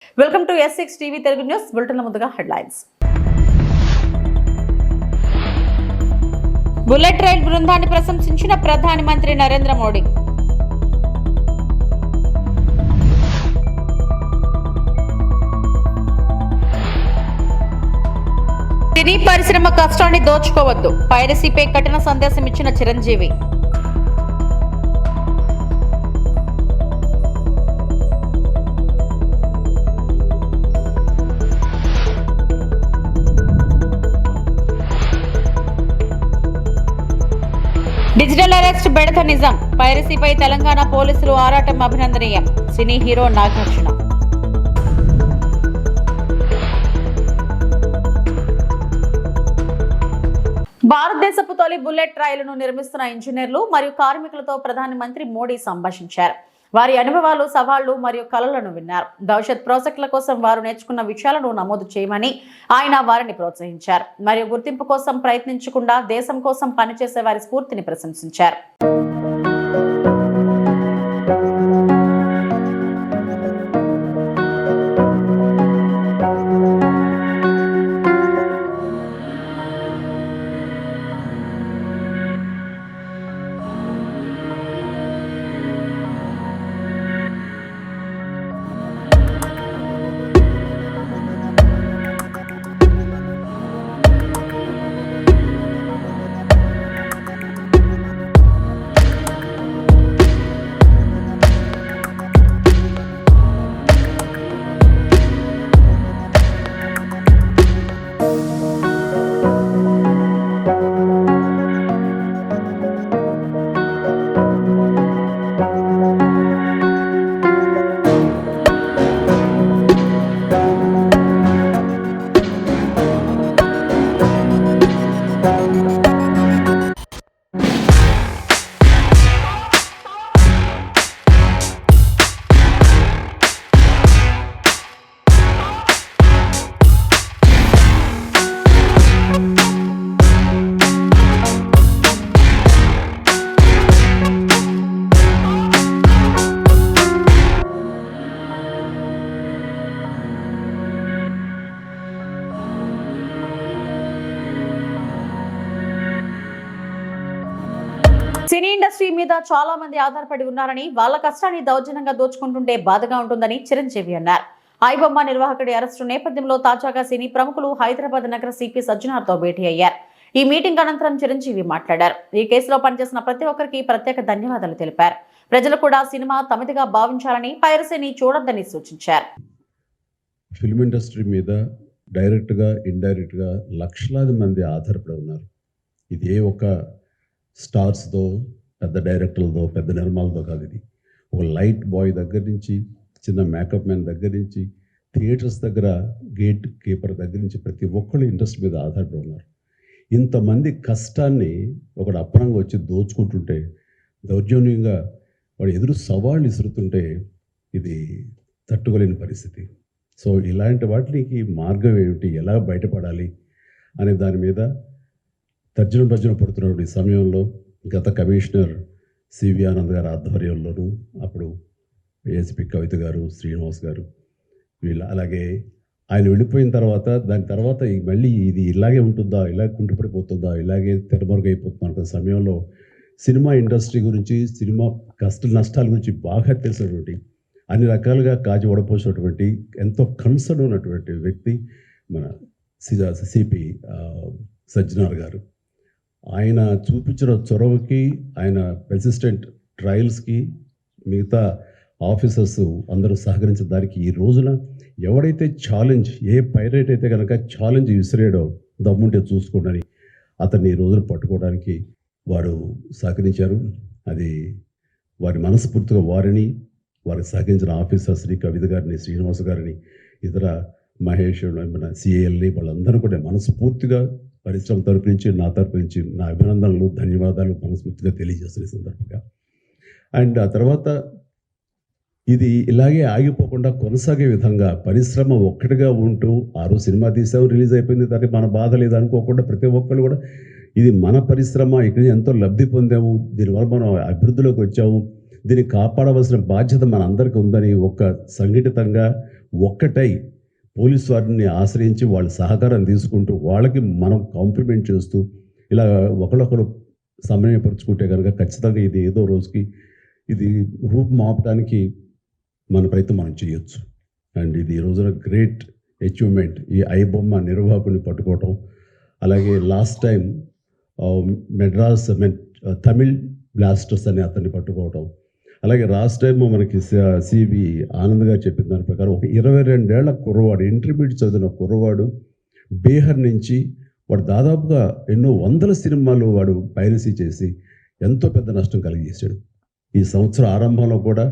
Welcome to S6 TV Telugu news bulletin ముందుగా headlines. Bullet rail బృందాన్ని ప్రశంసించిన ప్రధాని మంత్రి నరేంద్ర మోడీ. సినీ పరిశ్రమ కష్టాన్ని దోచుకోవద్దు, పైరసీపై కఠిన సందేశం ఇచ్చిన చిరంజీవి. డిజిటల్ అరెస్ట్ బెడత నిజం, పైరసీపై తెలంగాణ పోలీసులు ఆరాటం అభినందనీయం. Cine hero Nagarjuna. భారతదేశపు తొలి బుల్లెట్ రైలును నిర్మిస్తున్న ఇంజనీర్లు మరియు కార్మికులతో ప్రధానమంత్రి మోడీ సంభాషించారు. వారి అనుభవాలు, సవాళ్లు మరియు కలలను విన్నారు. భవిష్యత్ ప్రాజెక్టుల కోసం వారు నేర్చుకున్న విషయాలను నమోదు చేయమని ఆయన వారిని ప్రోత్సహించారు. మరియు గుర్తింపు కోసం ప్రయత్నించకుండా దేశం కోసం పనిచేసే వారి స్ఫూర్తిని ప్రశంసించారు. సినీ ఇండస్ట్రీ మీద చాలా మంది ఆధారపడి ఉన్నారని, వాళ్ళ కష్టాన్ని దౌర్జన్యంగా దోచుకుంటుంటే బాధగా ఉంటుందని చిరంజీవి అన్నారు. ఐబొమ్మ నిర్వాహకుడి అరెస్టు నేపథ్యంలో తాజాగా సినీ ప్రముఖులు హైదరాబాద్ నగర సిపి సజ్జనార్తో భేటీ అయ్యారు. ఈ మీటింగ్ అనంతరం చిరంజీవి మాట్లాడారు. ఈ కేసులో పనిచేసిన ప్రతి ఒక్కరికి ప్రత్యేక ధన్యవాదాలు తెలిపారు. ప్రజలు కూడా సినిమా తమదిగా భావించాలని, పైరసీని చూడొద్దని సూచించారు. ఫిల్మ్ ఇండస్ట్రీ మీద డైరెక్ట్గా, ఇండైరెక్ట్గా లక్షలాది మంది ఆధారపడి ఉన్నారు. ఇది ఒక స్టార్స్తో, పెద్ద డైరెక్టర్లతో, పెద్ద నిర్మాలతో కాదు. ఇది ఒక లైట్ బాయ్ దగ్గర నుంచి, చిన్న మేకప్ మ్యాన్ దగ్గర నుంచి, థియేటర్స్ దగ్గర గేట్ కీపర్ దగ్గర నుంచి ప్రతి ఒక్కళ్ళు ఇండస్ట్రీ మీద ఆధారపడి ఉన్నారు. ఇంతమంది కష్టాన్ని ఒకడు అప్పనంగా వచ్చి దోచుకుంటుంటే, దౌర్జన్యంగా వాడు ఎదురు సవాళ్ళు ఇసురుతుంటే ఇది తట్టుకోలేని పరిస్థితి. సో ఇలాంటి వాటికి మార్గం ఏమిటి, ఎలా బయటపడాలి అనే దాని మీద తర్జన పడుతున్నటువంటి సమయంలో గత కమిషనర్ సివి ఆనంద్ గారి ఆధ్వర్యంలోనూ, అప్పుడు ఏఎస్పీ కవిత గారు, శ్రీనివాస్ గారు, వీళ్ళు, అలాగే ఆయన వెళ్ళిపోయిన తర్వాత దాని తర్వాత మళ్ళీ ఇది ఇలాగే ఉంటుందా, ఇలాగే కుంటుపడిపోతుందా, ఇలాగే తెరమరుగైపోతుందా అనుకున్న సమయంలో సినిమా ఇండస్ట్రీ గురించి, సినిమా కష్ట నష్టాల గురించి బాగా తెలిసినటువంటి, అన్ని రకాలుగా కాజి వడపోసినటువంటి, ఎంతో కన్సర్న్ ఉన్నటువంటి వ్యక్తి మన సిపి సజ్జనార్ గారు. ఆయన చూపించిన చొరవకి, ఆయన పెర్సిస్టెంట్ ట్రయల్స్కి మిగతా ఆఫీసర్స్ అందరూ సహకరించిన దానికి ఈ రోజున ఎవడైతే ఛాలెంజ్, ఏ పైరేట్ అయితే కనుక ఛాలెంజ్ విసిరేయడో దమ్ముంటే చూసుకోండి అతన్ని ఈ రోజున పట్టుకోవడానికి వారు సహకరించారు. అది వారి మనస్ఫూర్తిగా వారిని, వారికి సహకరించిన ఆఫీసర్స్ శ్రీ కవిత గారిని, శ్రీనివాస గారిని, ఇతర మహేష్, మన సిఏఎల్ని, వాళ్ళందరూ కూడా మనస్ఫూర్తిగా పరిశ్రమ తరపు నుంచి, నా తరపు నుంచి నా అభినందనలు, ధన్యవాదాలు మనస్ఫూర్తిగా తెలియజేస్తున్న సందర్భంగా. అండ్ ఆ తర్వాత ఇది ఇలాగే ఆగిపోకుండా కొనసాగే విధంగా పరిశ్రమ ఒక్కటిగా ఉంటూ, ఆరో సినిమా తీసావు, రిలీజ్ అయిపోయింది, దానికి మన బాధ లేదు అనుకోకుండా ప్రతి ఒక్కళ్ళు కూడా ఇది మన పరిశ్రమ, ఇక్కడ ఎంతో లబ్ధి పొందాము, దీనివల్ల మనం అభివృద్ధిలోకి వచ్చాము, దీన్ని కాపాడవలసిన బాధ్యత మన అందరికీ ఉందని ఒక సంఘటితంగా ఒక్కటై పోలీస్ వారిని ఆశ్రయించి వాళ్ళ సహకారం తీసుకుంటూ వాళ్ళకి మనం కాంప్లిమెంట్ చేస్తూ ఇలా ఒకరొకరు సమన్వయపరుచుకుంటే కనుక ఖచ్చితంగా ఇది ఏదో రోజుకి ఇది రూపం ఆపడానికి మన ప్రయత్నం మనం చేయొచ్చు. అండ్ ఇది ఈ రోజున గ్రేట్ అచీవ్మెంట్ ఈ ఐబొమ్మ నిర్వాహకుని పట్టుకోవటం. అలాగే last time Madras Tamil blasters అని అతన్ని పట్టుకోవటం. అలాగే లాస్ట్ టైం మనకి సివి ఆనంద్ గారు చెప్పిన దాని ప్రకారం ఒక 22 ఏళ్ల కుర్రవాడు, ఇంటర్మీడియట్ చదివిన కుర్రవాడు బీహార్ నుంచి వాడు దాదాపుగా ఎన్నో వందల సినిమాలు వాడు పైరసీ చేసి ఎంతో పెద్ద నష్టం కలిగజేశాడు. ఈ సంవత్సరం ఆరంభంలో కూడా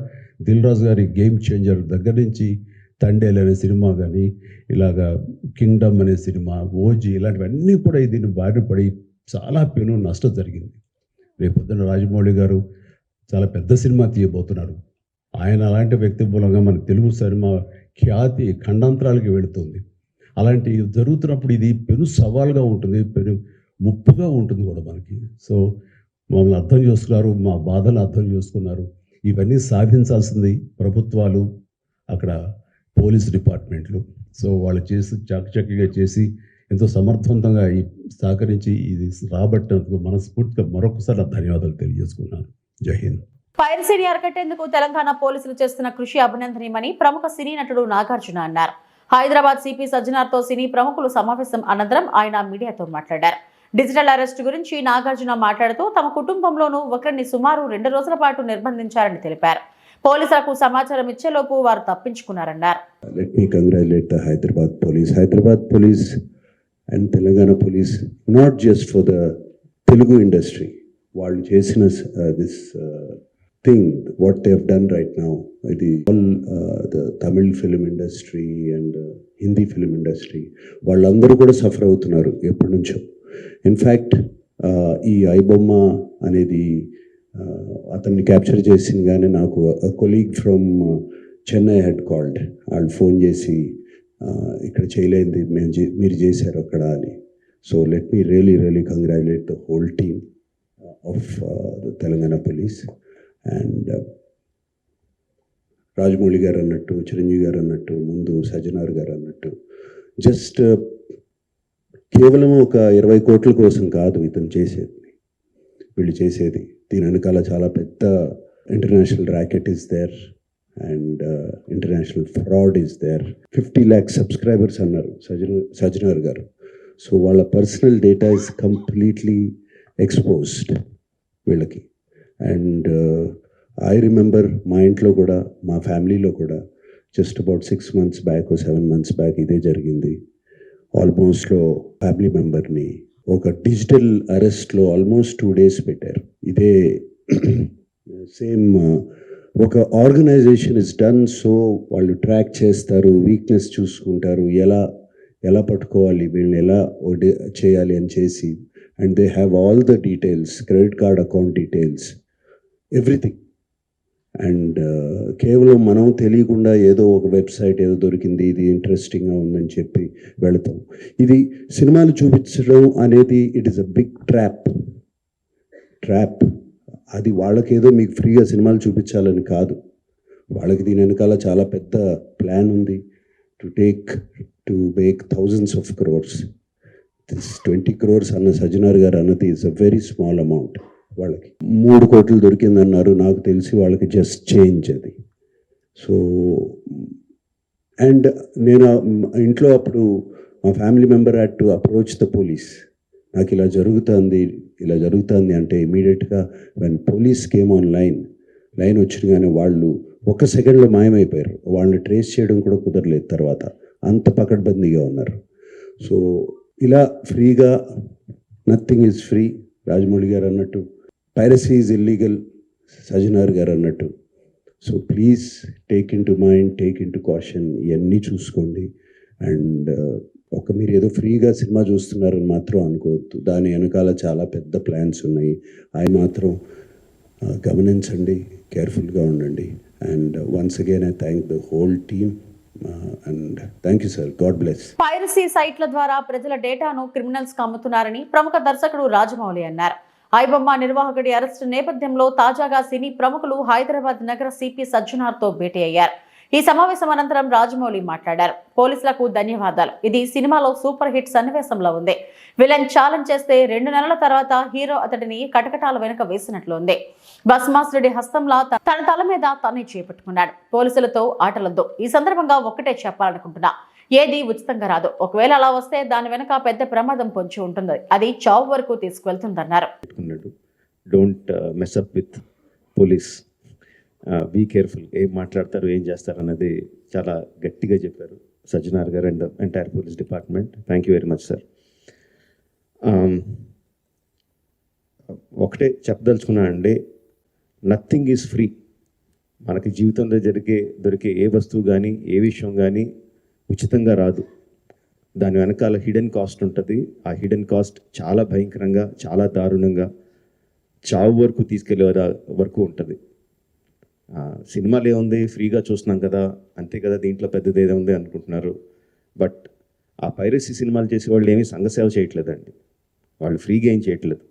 దిల్ రాజు గారి గేమ్ చేంజర్ దగ్గర నుంచి తండేల్ అనే సినిమా కానీ, ఇలాగా కింగ్డమ్ అనే సినిమా, ఓజీ ఇలాంటివన్నీ కూడా దీన్ని బారిన పడి చాలా పెను నష్టం జరిగింది. రేపొద్దున రాజమౌళి గారు చాలా పెద్ద సినిమా తీయబోతున్నారు. ఆయన అలాంటి వ్యక్తి మూలంగా మన తెలుగు సినిమా ఖ్యాతి ఖండాంతరాలకి వెళుతుంది. అలాంటి జరుగుతున్నప్పుడు ఇది పెను సవాల్గా ఉంటుంది, పెను ముప్పుగా ఉంటుంది కూడా మనకి. సో మమ్మల్ని అర్థం చేసుకున్నారు, మా బాధలు అర్థం చేసుకున్నారు. ఇవన్నీ సాధించాల్సింది ప్రభుత్వాలు, అక్కడ పోలీస్ డిపార్ట్మెంట్లు. సో వాళ్ళు చేసి చాకచక్యంగా చేసి ఎంతో సమర్థవంతంగా సహకరించి ఇది రాబట్టినందుకు మనస్ఫూర్తిగా మరొకసారి ధన్యవాదాలు తెలియజేసుకున్నాను. జై హింద్. పైరసీని అరికట్టేందుకు తెలంగాణ పోలీసులు చేస్తున్న కృషి అభినందనీయమని ప్రముఖ సినీ నటుడు నాగార్జున అన్నారు. హైదరాబాద్ సిపి సజ్జనార్తో సినీ ప్రముఖులు సమావేశం అనంతరం ఆయన మీడియాతో మాట్లాడారు. డిజిటల్ అరెస్ట్ గురించి నాగార్జున మాట్లాడుతూ తమ కుటుంబంలోనూ ఒకరిని సుమారు 2 రోజుల పాటు నిర్బంధించారని తెలిపారు. పోలీసులకు సమాచారం ఇచ్చేలోపు వారు తప్పించుకున్నారన్నారు. Let me congratulate the Hyderabad police and Telangana police, not just for the Telugu industry. వాళ్ళు చేసిన this thing, what they have done right now, all the Tamil film industry and Hindi film industry, వాళ్ళందరూ కూడా suffer అవుతున్నారు ఎప్పటి నుంచో. In fact ఈ ఐబొమ్మ అనేది అతన్ని క్యాప్చర్ చేసింది కానీ నాకు colleague from Chennai head called. వాళ్ళు ఫోన్ చేసి ఇక్కడ చేయలేంది మీరు చేశారు అక్కడ అని. So let me really congratulate the whole team of the Telangana police. And Rajamouli గారు అన్నట్టు, చిరంజీవి గారు అన్నట్టు, ముందు సజ్జనార్ గారు అన్నట్టు, జస్ట్ కేవలం ఒక 20 కోట్ల కోసం కాదు ఇతను చేసేది, వీళ్ళు చేసేది. దీని వెనకాల చాలా పెద్ద international racket is there and international fraud is there. 50 lakh subscribers అన్నారు సజ్జనార్ గారు. సో వాళ్ళ personal data is completely exposed వీళ్ళకి. అండ్ ఐ రిమెంబర్ మా ఇంట్లో కూడా, మా ఫ్యామిలీలో కూడా just about 6 months back, 7 months back ఇదే జరిగింది. ఆల్మోస్ట్లో ఫ్యామిలీ మెంబర్ని ఒక డిజిటల్ అరెస్ట్లో ఆల్మోస్ట్ 2 days పెట్టారు. ఇదే సేమ్ ఒక ఆర్గనైజేషన్ ఇస్ డన్. సో వాళ్ళు ట్రాక్ చేస్తారు, వీక్నెస్ చూసుకుంటారు, ఎలా పట్టుకోవాలి, వీళ్ళని ఎలా చేయాలి అని చేసి. And they have all the details, credit card account details, everything. And కేవలం మనం తెలియకుండా ఏదో ఒక వెబ్సైట్ ఏదో దొరికింది, ఇది ఇంట్రెస్టింగ్గా ఉందని చెప్పి వెళతాం. ఇది సినిమాలు చూపించడం అనేది it is a big trap. అది వాళ్ళకేదో మీకు ఫ్రీగా సినిమాలు చూపించాలని కాదు, వాళ్ళకి దీని వెనకాల చాలా పెద్ద ప్లాన్ ఉంది. To make thousands of crores. This 20 crores అన్న సజ్జనార్ గారు అన్నది is a very small amount. వాళ్ళకి 3 కోట్లు దొరికిందన్నారు, నాకు తెలిసి వాళ్ళకి జస్ట్ చేంజ్ అది. సో అండ్ నేను ఇంట్లో అప్పుడు మా family member had to approach the police. నాకు ఇలా జరుగుతుంది అంటే ఇమీడియట్గా when police came on line వచ్చినగానే వాళ్ళు 1 సెకండ్లో మాయమైపోయారు. వాళ్ళని ట్రేస్ చేయడం కూడా కుదరలేదు తర్వాత, అంత పకడ్బందీగా ఉన్నారు. సో ఇలా ఫ్రీగా, నథింగ్ ఈజ్ ఫ్రీ. రాజమౌళి గారు అన్నట్టు పైరసీ ఈజ్ ఇల్లీగల్, సజ్జనార్ గారు అన్నట్టు. So please take in to mind, take in to caution, ఇవన్నీ చూసుకోండి. అండ్ మీరు ఏదో ఫ్రీగా సినిమా చూస్తున్నారని మాత్రం అనుకోవద్దు, దాని వెనకాల చాలా పెద్ద ప్లాన్స్ ఉన్నాయి. అవి మాత్రం గమనించండి, కేర్ఫుల్గా ఉండండి. And once again I thank the whole team and thank you sir, God bless. Piracy సైట్ల ద్వారా ప్రజల డేటాను క్రిమినల్స్ అమ్ముతున్నారని ప్రముఖ దర్శకుడు రాజమౌళి అన్నారు. ఐబొమ్మ నిర్వాహకుడి అరెస్టు నేపథ్యంలో తాజాగా సినీ ప్రముఖులు హైదరాబాద్ నగర సిపి సజ్జనార్తో భేటీ అయ్యారు. ఈ సమావేశం అనంతరం రాజమౌళి మాట్లాడారు. పోలీసులకు ధన్యవాదాలు. ఇది సినిమాలో సూపర్ హిట్ సన్నివేశంలో ఉంది. విలన్ ఛాలెంజ్ చేస్తే 2 నెలల తర్వాత హీరో అతడిని కటకటాల వెనుక వేసినట్లు ఉంది. బస్ మాస్టర్డి హస్తంలా తన తల మీద తనే చేపట్టుకున్నాడు. పోలీసులతో ఆటలొద్దు. ఈ సందర్భంగా ఒక్కటే చెప్పాలనుకుంటున్నా, ఏది ఉచితంగా రాదు. ఒకవేళ అలా వస్తే దాని వెనుక పెద్ద ప్రమాదం పొంచి ఉంటుంది. అది చావు వరకు తీసుకువెళ్తుందన్నారు. Don't mess up with police, be careful. ఏం మాట్లాడతారు, ఏం చేస్తారు అన్నది చాలా గట్టిగా చెప్పారు సజ్జనార్ గారు and entire police department. Thank you very much sir. ఒకటే చెప్పదలుచుకున్నా అండి, నథింగ్ ఈజ్ ఫ్రీ. మనకి జీవితంలో దొరికే ఏ వస్తువు కానీ ఏ విషయం కానీ ఉచితంగా రాదు. దాని వెనకాల హిడెన్ కాస్ట్ ఉంటుంది. ఆ హిడెన్ కాస్ట్ చాలా భయంకరంగా, చాలా దారుణంగా, చావు వరకు తీసుకెళ్లే వరకు ఉంటుంది. సినిమాలు ఏముంది, ఫ్రీగా చూస్తున్నాం కదా, అంతే కదా, దీంట్లో పెద్దది ఏదో ఉంది అనుకుంటున్నారు. బట్ ఆ పైరసీ సినిమాలు చేసే వాళ్ళు ఏమీ సంఘసేవ చేయట్లేదండి. వాళ్ళు ఫ్రీగా ఏం చేయట్లేదు.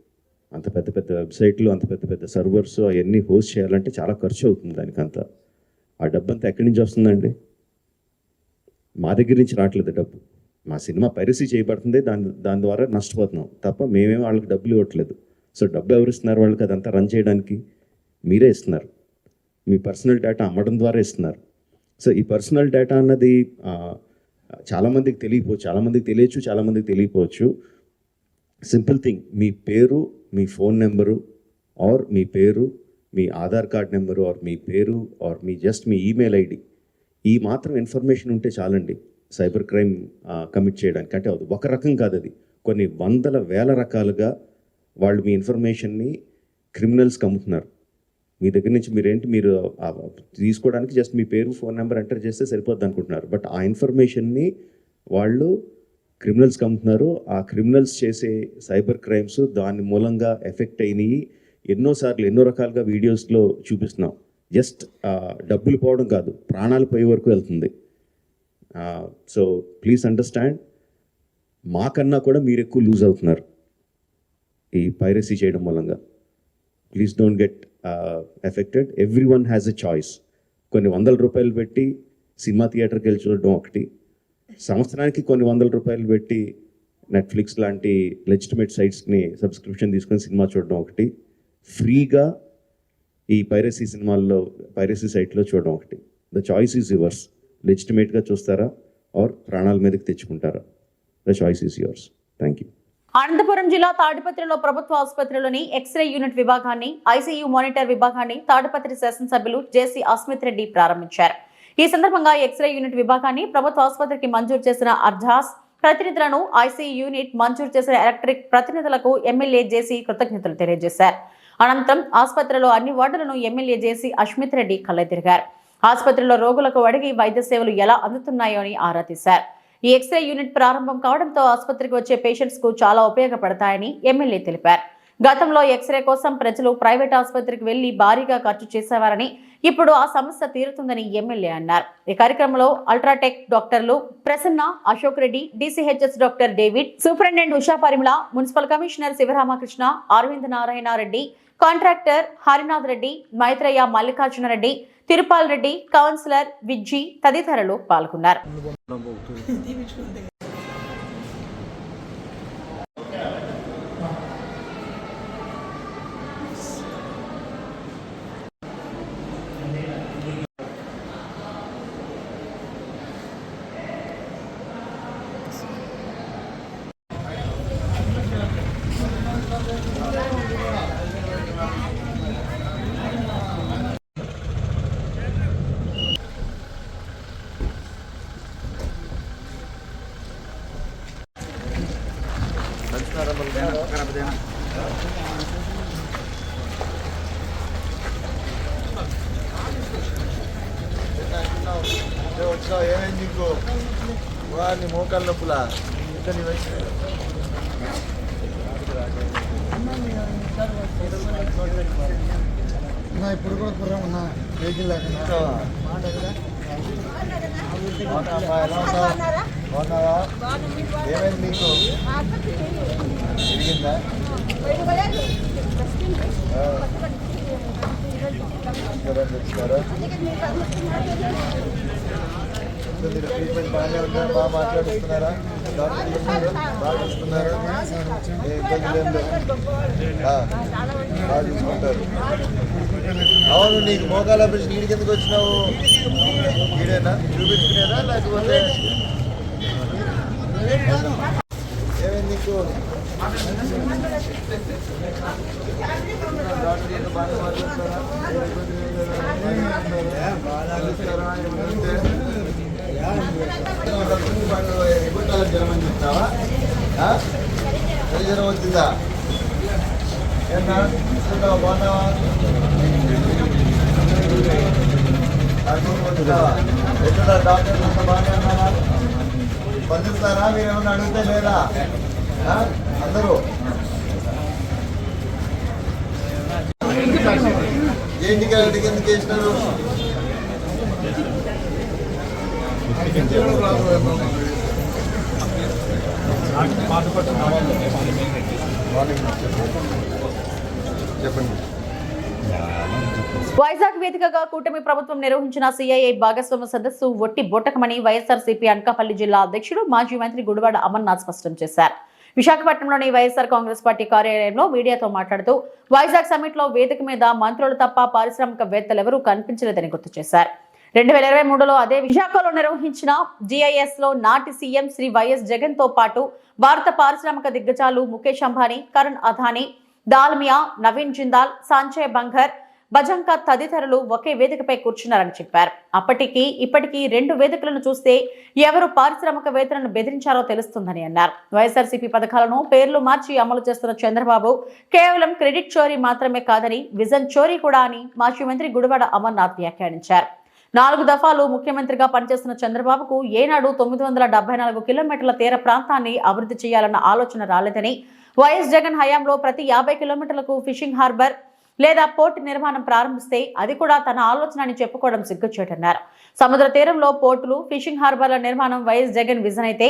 అంత పెద్ద పెద్ద వెబ్సైట్లు, అంత పెద్ద పెద్ద సర్వర్స్ అవన్నీ హోస్ట్ చేయాలంటే చాలా ఖర్చు అవుతుంది. దానికంతా ఆ డబ్బు అంతా ఎక్కడి నుంచి వస్తుందండి? మా దగ్గర నుంచి రావట్లేదు డబ్బు. మా సినిమా పైరసీ చేయబడుతుంది, దాని ద్వారా నష్టపోతున్నాం తప్ప మేమేం వాళ్ళకి డబ్బులు ఇవ్వట్లేదు. సో డబ్బు ఎవరు ఇస్తున్నారు వాళ్ళకి? అదంతా రన్ చేయడానికి మీరే ఇస్తున్నారు. మీ పర్సనల్ డేటా అమ్మడం ద్వారా ఇస్తున్నారు. సో ఈ పర్సనల్ డేటా అన్నది చాలామందికి తెలియకపోవచ్చు, చాలామందికి తెలియకపోవచ్చు. సింపుల్ థింగ్, మీ పేరు, మీ ఫోన్ నెంబరు, ఆర్ మీ పేరు, మీ ఆధార్ కార్డ్ నెంబరు, ఆర్ మీ పేరు, ఆర్ మీ ఈమెయిల్ ఐడి, ఈ మాత్రం ఇన్ఫర్మేషన్ ఉంటే చాలండి సైబర్ క్రైమ్ కమిట్ చేయడానికి. అంటే ఒక రకం కాదు, అది కొన్ని వందల వేల రకాలుగా వాళ్ళు మీ ఇన్ఫర్మేషన్ని క్రిమినల్స్కి అమ్ముతున్నారు. మీ దగ్గర నుంచి మీరు తీసుకోవడానికి జస్ట్ మీ పేరు, ఫోన్ నెంబర్ ఎంటర్ చేస్తే సరిపోద్ది అనుకుంటున్నారు. బట్ ఆ ఇన్ఫర్మేషన్ని వాళ్ళు క్రిమినల్స్కి అమ్ముతున్నారు. ఆ క్రిమినల్స్ చేసే సైబర్ క్రైమ్స్ దాని మూలంగా ఎఫెక్ట్ అయినాయి. ఎన్నో రకాలుగా వీడియోస్లో చూపిస్తున్నాం. జస్ట్ డబ్బులు పోవడం కాదు, ప్రాణాలు పోయే వరకు వెళ్తుంది. సో ప్లీజ్ అండర్స్టాండ్, మాకన్నా కూడా మీరు ఎక్కువ లూజ్ అవుతున్నారు ఈ పైరసీ చేయడం మూలంగా. Please don't get affected. Every one has a choice. కొన్ని ₹100 పెట్టి సినిమా థియేటర్కి వెళ్ళి చూడడం ఒకటి, సంవత్సరానికి కొన్ని ₹100 పెట్టి నెట్ఫ్లిక్స్ లాంటి లెజిటిమేట్ సైట్స్ని సబ్స్క్రిప్షన్ తీసుకొని సినిమా చూడడం ఒకటి, ఫ్రీగా ఈ పైరసీ సైట్లో చూడడం ఒకటి. The choice is yours. లెజిటిమేట్గా చూస్తారా ఆర్ ప్రాణాల మీదకి తెచ్చుకుంటారా? The choice is yours. Thank you. Anantapuram జిల్లా తాడిపత్రిలో ప్రభుత్వ ఆసుపత్రిలోని ఎక్స్రే యూనిట్ విభాగాన్ని, ఐసీయూ మానిటర్ విభాగాన్ని తాడిపత్రి శాసనసభ్యులు జేసీ అస్మిత్ రెడ్డి ప్రారంభించారు. ఈ సందర్భంగా ఎక్స్రే యూనిట్ విభాగాన్ని ప్రభుత్వ ఆసుపత్రికి మంజూరు చేసిన అర్జాస్ ప్రతినిధులను, ఐసీయూ యూనిట్ మంజూరు చేసిన ఎలక్ట్రిక్ ప్రతినిధులకు ఎమ్మెల్యే జేసీ కృతజ్ఞతలు తెలియజేశారు. అనంతరం ఆసుపత్రిలో అన్ని వార్డులను ఎమ్మెల్యే జేసీ అస్మిత్ రెడ్డి కళ్ళెతిరిగారు. ఆసుపత్రిలో రోగులకు అడిగి వైద్య సేవలు ఎలా అందుతున్నాయో అని ఆరా తీశారు. ఈ ఎక్స్రే యూనిట్ ప్రారంభం కావడంతో ఆసుపత్రికి వచ్చే పేషెంట్స్ కు చాలా ఉపయోగపడతాయని ఎమ్మెల్యే తెలిపారు. గతంలో ఎక్స్రే కోసం ప్రజలు ప్రైవేట్ ఆసుపత్రికి వెళ్లి భారీగా ఖర్చు చేసేవారని, ఇప్పుడు ఆ సమస్య తీరుతుందని ఎమ్మెల్యే అన్నారు. ఈ కార్యక్రమంలో అల్ట్రాటెక్ డాక్టర్లు Prasanna, Ashok Reddy, DCHS doctor David, superintendent Usha Parimala, municipal commissioner Sivaramakrishna, Aravind Narayana Reddy, contractor Harinath Reddy, Maitrayya Mallikarjuna Reddy, Tirupal Reddy, councillor Vijji తదితరులు పాల్గొన్నారు. ఏమైంది నీకు? వాడిని మోకాళ్ళ నొప్పులా? ఇంకా నీ వయసు ఇప్పుడు కూడా కుర్రం ఉన్నా, వెహికల్ లేకుండా. బాగున్నావా? ఏమైంది నీకు? తిరిగిందా? జ్వరం తెచ్చున్నారా? మీరు ట్రీట్మెంట్ బాగానే ఉందా? బాగా మాట్లాడుతున్నారా? డాక్టర్లు ఉన్నారు? బాగా చూస్తున్నారా? ఏ ఇబ్బందులు ఏం లేవు, బాగా చూసుకుంటారు. అవును, నీకు మోకాల ఆపరేషన్ ఈడికి ఎందుకు వచ్చినావు? ఈడేనా చూపించుకునేదా లేకపోతే ఏమైంది నీకు? డాక్టర్లు బాగా మాట్లాడుతారా? జ్వరం అని చెప్తావా? జ్వరం వచ్చిందా? ఏమన్నా చూసుకుంటావా? బాగున్నావా? ఎక్కడ డాక్టర్లు అంతా బాగానే ఉన్నారా? స్పందిస్తారా? మీరు ఏమన్నా అడిగితే లేదా అందరూ? ఏంటి గారికి ఎందుకు వేసినారు? చెప్పండి. వైజాగ్ వేదికగా కూటమి ప్రభుత్వం నిర్వహించిన సిఐఐ భాగస్వామ్య సదస్సు ఒట్టి బొట్టకమని వైఎస్ఆర్సీపీ అనకాపల్లి జిల్లా అధ్యక్షుడు మాజీ మంత్రి గుడివాడ అమర్నాథ్ స్పష్టం చేశారు. విశాఖపట్నంలోని వైఎస్ఆర్ కాంగ్రెస్ పార్టీ కార్యాలయంలో మీడియాతో మాట్లాడుతూ వైజాగ్ సమ్మిట్ లో వేదిక మీద మంత్రులు తప్ప పారిశ్రామికవేత్తలెవరూ కనిపించలేదని గుర్తు చేశారు. 2023లో అదే విశాఖలో నిర్వహించిన జిఐఎస్ లో నాటి సీఎం శ్రీ వైఎస్ జగన్ తో పాటు భారత పారిశ్రామిక దిగ్గజాలు ముఖేష్ అంబానీ, కరణ్ అదానీ, దాల్మియా, నవీన్ జిందాల్, సంజయ్ బంఘర్, భజంకా తదితరులు ఒకే వేదికపై కూర్చున్నారని చెప్పారు. అప్పటికి ఇప్పటికీ 2 వేదికలను చూస్తే ఎవరు పారిశ్రామికవేత్తలను బెదిరించారో తెలుస్తుందని అన్నారు. వైఎస్ఆర్సీపీ పథకాలను పేర్లు మార్చి అమలు చేస్తున్న చంద్రబాబు కేవలం క్రెడిట్ చోరీ మాత్రమే కాదని విజన్ చోరీ కూడా అని మాజీ మంత్రి గుడివాడ అమర్నాథ్ వ్యాఖ్యానించారు. 4 దఫాలు ముఖ్యమంత్రిగా పనిచేస్తున్న చంద్రబాబుకు ఏనాడు 974 కిలోమీటర్ల తీర ప్రాంతాన్ని అభివృద్ధి చేయాలన్న ఆలోచన రాలేదని, వైఎస్ జగన్ హయాంలో ప్రతి 50 కిలోమీటర్లకు ఫిషింగ్ హార్బర్ లేదా పోర్టు నిర్మాణం ప్రారంభిస్తే అది కూడా తన ఆలోచన అని చెప్పుకోవడం సిగ్గుచేటన్నారు. సముద్ర తీరంలో పోర్టులు, ఫిషింగ్ హార్బర్ల నిర్మాణం వైఎస్ జగన్ విజన్ అయితే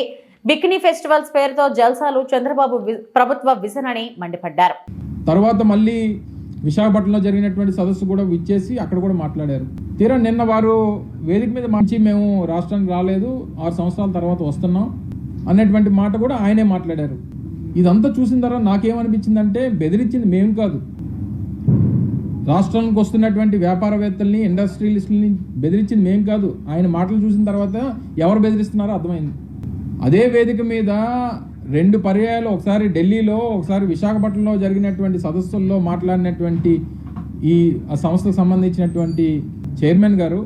బికినీ ఫెస్టివల్స్ పేరుతో జల్సాలు చంద్రబాబు ప్రభుత్వ విజన్ అని మండిపడ్డారు. తర్వాత మళ్ళీ విశాఖపట్నంలో జరిగినటువంటి సదస్సు కూడా విచ్చేసి అక్కడ కూడా మాట్లాడారు. తీరా నిన్న వారు వేదిక మీద మంచి మేము రాష్ట్రానికి రాలేదు, 6 సంవత్సరాల తర్వాత వస్తున్నాం అన్నటువంటి మాట కూడా ఆయనే మాట్లాడారు. ఇదంతా చూసిన తర్వాత నాకేమనిపించిందంటే బెదిరించింది మేము కాదు, రాష్ట్రానికి వస్తున్నటువంటి వ్యాపారవేత్తల్ని, ఇండస్ట్రియలిస్టులని బెదిరించింది మేము కాదు. ఆయన మాటలు చూసిన తర్వాత ఎవరు బెదిరిస్తున్నారో అర్థమైంది. అదే వేదిక మీద 2 పర్యాయాలు, ఒకసారి ఢిల్లీలో, ఒకసారి విశాఖపట్నంలో జరిగినటువంటి సదస్సుల్లో మాట్లాడినటువంటి ఈ సంస్థకు సంబంధించినటువంటి చైర్మన్ గారు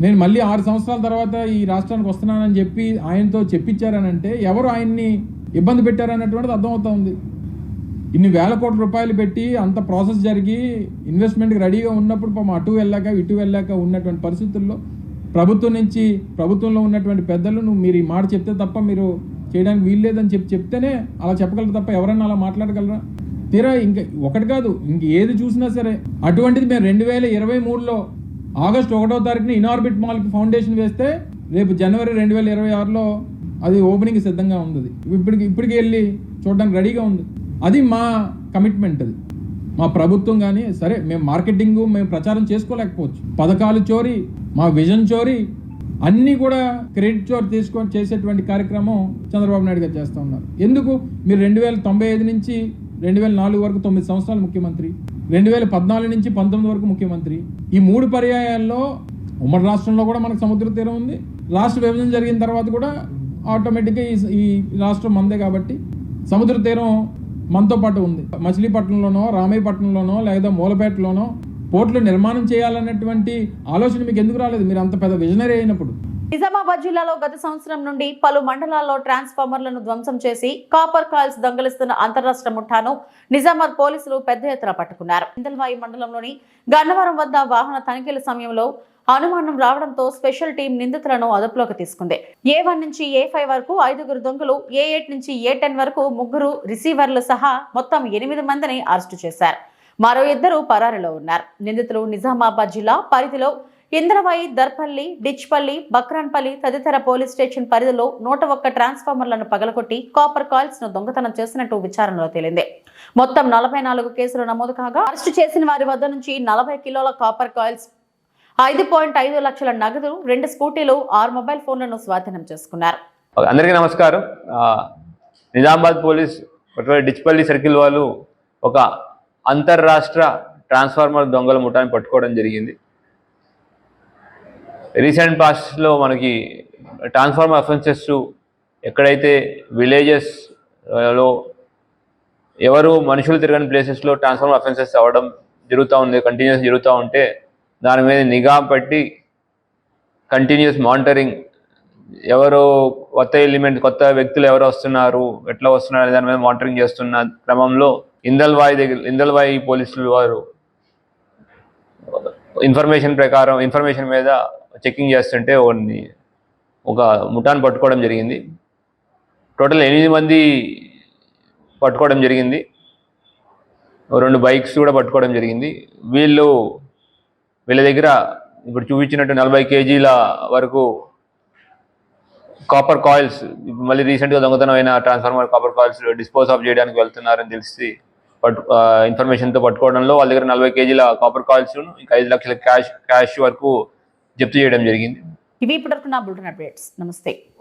నేను మళ్ళీ 6 సంవత్సరాల తర్వాత ఈ రాష్ట్రానికి వస్తున్నానని చెప్పి ఆయనతో చెప్పించారనంటే ఎవరు ఆయన్ని ఇబ్బంది పెట్టారన్నటువంటిది అర్థమవుతా ఉంది. ఇన్ని వేల కోట్ల రూపాయలు పెట్టి అంత ప్రాసెస్ జరిగి ఇన్వెస్ట్మెంట్కి రెడీగా ఉన్నప్పుడు పాపం అటు వెళ్ళాక ఇటు వెళ్ళాక ఉన్నటువంటి పరిస్థితుల్లో ప్రభుత్వంలో ఉన్నటువంటి పెద్దలు మీరు ఈ మాట చెప్తే తప్ప మీరు చేయడానికి వీల్లేదని చెప్తేనే అలా చెప్పగలరు తప్ప ఎవరన్నా అలా మాట్లాడగలరా? తీరా ఇంకా ఒకటి కాదు, ఇంక ఏది చూసినా సరే అటువంటిది మేము 2023లో ఆగస్టు 1వ తారీఖున ఇనార్బిట్ మాల్కి ఫౌండేషన్ వేస్తే రేపు జనవరి 2026లో అది ఓపెనింగ్ సిద్ధంగా ఉంది. ఇప్పటికి వెళ్ళి చూడడానికి రెడీగా ఉంది. అది మా కమిట్మెంట్. అది మా ప్రభుత్వం. కానీ సరే మేము మార్కెటింగ్ మేము ప్రచారం చేసుకోలేకపోవచ్చు, పథకాలు చోరీ, మా విజన్ చోరీ, అన్నీ కూడా క్రెడిట్ చోరీ తీసుకొని చేసేటువంటి కార్యక్రమం చంద్రబాబు నాయుడు గారు చేస్తూ ఉన్నారు. ఎందుకు? మీరు 2095 నుంచి 2004 వరకు 9 సంవత్సరాలు ముఖ్యమంత్రి, 2014 నుంచి 19 వరకు ముఖ్యమంత్రి. ఈ 3 పర్యాయాల్లో ఉమ్మడి రాష్ట్రంలో కూడా మనకు సముద్ర తీరం ఉంది. రాష్ట్ర విభజన జరిగిన తర్వాత కూడా ఆటోమేటిక్గా ఈ రాష్ట్రం మందే కాబట్టి సముద్ర తీరం మనతో పాటు ఉంది. మచిలీపట్నంలోనో, రామయ్యపట్నంలోనో, లేదా మూలపేటలోనో పోర్టులు నిర్మాణం చేయాలన్నటువంటి ఆలోచన మీకు ఎందుకు రాలేదు? మీరు అంత పెద్ద విజనరీ అయినప్పుడు. నిజామాబాద్ జిల్లాలో గత సంవత్సరం నుండి పలు మండలాల్లో ట్రాన్స్ఫార్మర్లను ధ్వంసం చేసి కాపర్ కాయిల్స్ దొంగలిస్తున్న అంతరాష్ట్ర ముఠాను నిజామాబాద్ పోలీసులు పెద్ద ఎత్తున పట్టుకున్నారు. ఇందల్వాయి మండలంలోని గన్నవరం వద్ద వాహన తనిఖీల సమయంలో అనుమానం రావడంతో స్పెషల్ టీం నిందితులను అదుపులోకి తీసుకుంది. A1 నుంచి A5 వరకు 5 దొంగలు, A8 నుంచి A10 వరకు 3 రిసీవర్లు సహా మొత్తం 8 మందిని అరెస్టు చేశారు. మరో 2 పరారీలో ఉన్నారు. నిందితులు నిజామాబాద్ జిల్లా పరిధిలో ఇంద్రవాయి, దర్పల్లి, డిచ్పల్లి, బక్రాన్పల్లి తదితర పోలీస్ స్టేషన్ పరిధిలో 101 ట్రాన్స్ఫార్మర్లను పగలగొట్టి కాపర్ కాయిల్స్ ను దొంగతనం చేసినట్టు విచారణలో తేలింది. మొత్తం 44 కేసులు నమోదు కాగా అరెస్టు చేసిన వారి వద్ద నుంచి 40 కిలోల కాపర్ కాయిల్స్, 5.5 లక్షల నగదు, 2 స్కూటీలు, 6 మొబైల్ ఫోన్లను స్వాధీనం చేసుకున్నారు. అందరికీ నమస్కారం. నిజామాబాద్ పోలీస్ డిచ్పల్లి సర్కిల్ వాళ్ళు ఒక అంతర్రాష్ట్ర ట్రాన్స్ఫార్మర్ దొంగల ముఠాన్ని పట్టుకోవడం జరిగింది. రీసెంట్ పాస్ట్లో మనకి ట్రాన్స్ఫార్మర్ అఫెన్సెస్ ఎక్కడైతే విలేజెస్లో ఎవరు మనుషులు తిరగని ప్లేసెస్లో ట్రాన్స్ఫార్మర్ అఫెన్సెస్ అవ్వడం జరుగుతూ ఉంది, కంటిన్యూస్ జరుగుతూ ఉంటే దాని మీద నిఘా పెట్టి కంటిన్యూస్ మానిటరింగ్, ఎవరు కొత్త వ్యక్తులు ఎవరు వస్తున్నారు, ఎట్లా వస్తున్నారు అనే దాని మీద మానిటరింగ్ చేస్తున్న క్రమంలో ఇందల్వాయి పోలీసులు వారు ఇన్ఫర్మేషన్ మీద చెకింగ్ చేస్తుంటే ఒక ముఠాన్ని పట్టుకోవడం జరిగింది. టోటల్ 8 మంది పట్టుకోవడం జరిగింది. 2 బైక్స్ కూడా పట్టుకోవడం జరిగింది. వీళ్ళ దగ్గర ఇప్పుడు చూపించినట్టు 40 కేజీల వరకు కాపర్ కాయిల్స్, మళ్ళీ రీసెంట్గా దొంగతనం అయిన transformer copper coils dispose of చేయడానికి వెళ్తున్నారని తెలిసి ఇన్ఫర్మేషన్తో పట్టుకోవడంలో వాళ్ళ దగ్గర 40 కేజీల కాపర్ కాయిల్స్, ఇంకా 5 లక్షల క్యాష్ వరకు జప్తు చేయడం జరిగింది. ఇవి ఇప్పటివరకు నా బులెటిన్ అప్డేట్స్. నమస్తే.